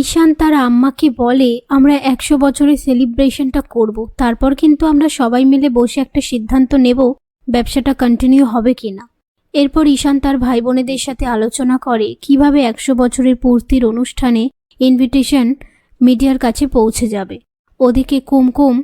ঈশান তার আম্মাকে বলে আমরা 100 বছরের সেলিব্রেশনটা করব, তারপর কিন্তু আমরা সবাই মিলে বসে একটা সিদ্ধান্ত নেব ব্যবসাটা কন্টিনিউ হবে কিনা। এরপর ঈশান তার ভাই বোনেদের সাথে আলোচনা করে কিভাবে 100 বছরের পূর্তির অনুষ্ঠানে ইনভিটেশন মিডিয়ার কাছে পৌঁছে যাবে। ওদিকে কুমকুম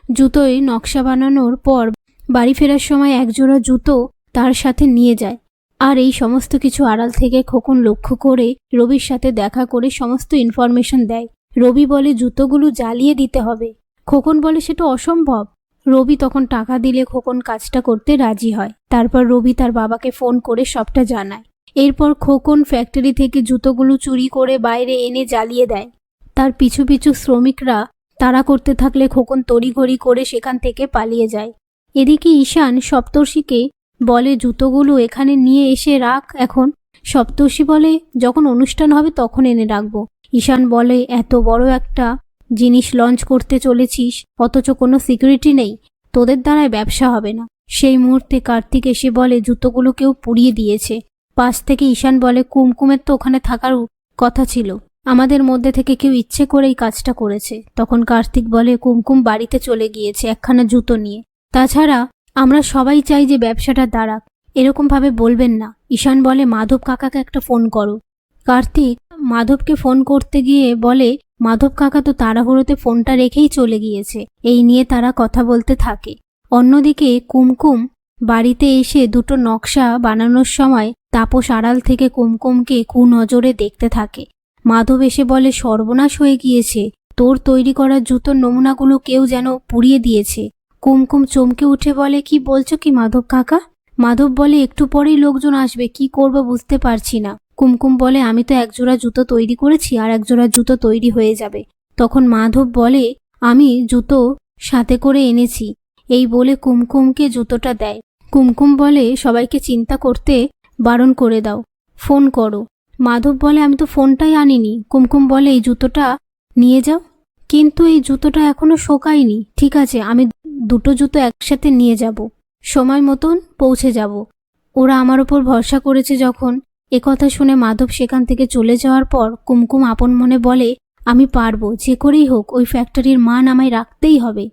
জুতোয় নকশা বানানোর পর বাড়ি ফেরার সময় একজোড়া জুতো তার সাথে নিয়ে যায়। আর এই সমস্ত কিছু আড়াল থেকে খোকন লক্ষ্য করে রবির সাথে দেখা করে সমস্ত ইনফরমেশন দেয়। রবি বলে জুতোগুলো জ্বালিয়ে দিতে হবে। খোকন বলে সেটা অসম্ভব। রবি তখন টাকা দিলে খোকন কাজটা করতে রাজি হয়। তারপর রবি তার বাবাকে ফোন করে সবটা জানায়। এরপর খোকন ফ্যাক্টরি থেকে জুতোগুলো চুরি করে বাইরে এনে জ্বালিয়ে দেয়। তার পিছু পিছু শ্রমিকরা তাড়া করতে থাকলে খোকন তড়িঘড়ি করে সেখান থেকে পালিয়ে যায়। এদিকে ঈশান সপ্তর্ষিকে বলে জুতোগুলো এখানে নিয়ে এসে রাখ এখন। সপ্তর্ষি বলে যখন অনুষ্ঠান হবে তখন এনে রাখবো। ঈশান বলে এত বড় একটা জিনিস লঞ্চ করতে চলেছিস অথচ কোনো সিকিউরিটি নেই, তোদের দ্বারায় ব্যবসা হবে না। সেই মুহূর্তে কার্তিক এসে বলে জুতোগুলো কেউ পুড়িয়ে দিয়েছে। পাশ থেকে ঈশান বলে কুমকুমের তো ওখানে থাকার কথা ছিল, আমাদের মধ্যে থেকে কেউ ইচ্ছে করে এই কাজটা করেছে। তখন কার্তিক বলে কুমকুম বাড়িতে চলে গিয়েছে একখানা জুতো নিয়ে, তাছাড়া আমরা সবাই চাই যে ব্যবসাটা দাঁড়াক, এরকম ভাবে বলবেন না। ঈশান বলে মাধব কাকাকে একটা ফোন করো। কার্তিক মাধবকে ফোন করতে গিয়ে বলে মাধব কাকা তো তাড়াহুড়োতে ফোনটা রেখেই চলে গিয়েছে। এই নিয়ে তারা কথা বলতে থাকে। অন্যদিকে কুমকুম বাড়িতে এসে দুটো নকশা বানানোর সময় তাপস আড়াল থেকে কুমকুমকে কুনজরে দেখতে থাকে। মাধব এসে বলে সর্বনাশ হয়ে গিয়েছে, তোর তৈরি করা জুতোর নমুনাগুলো কেউ যেন পুড়িয়ে দিয়েছে। কুমকুম চমকে উঠে বলে কি বলছো কি মাধব কাকা? মাধব বলে একটু পরেই লোকজন আসবে, কি করব বুঝতে পারছি না। কুমকুম বলে আমি তো একজোড়া জুতো তৈরি করেছি, আর একজোড়া জুতো তৈরি হয়ে যাবে। তখন মাধব বলে আমি জুতো সাথে করে এনেছি। এই বলে কুমকুমকে জুতোটা দেয়। কুমকুম বলে সবাইকে চিন্তা করতে বারণ করে দাও, ফোন করো। মাধব বলে আমি তো ফোনটাই আনিনি। কুমকুম বলে এই জুতোটা নিয়ে যাও। কিন্তু এই জুতোটা এখনো শোকায়নি। ঠিক আছে, আমি দুটো জুতো একসাথে নিয়ে যাব, সময় মতন পৌঁছে যাব। ওরা আমার ওপর ভরসা করেছে যখন। একথা শুনে মাধব সেখান থেকে চলে যাওয়ার পর কুমকুম আপন মনে বলে আমি পারবো, যে করেই হোক ওই ফ্যাক্টরির মান আমায় রাখতেই হবে।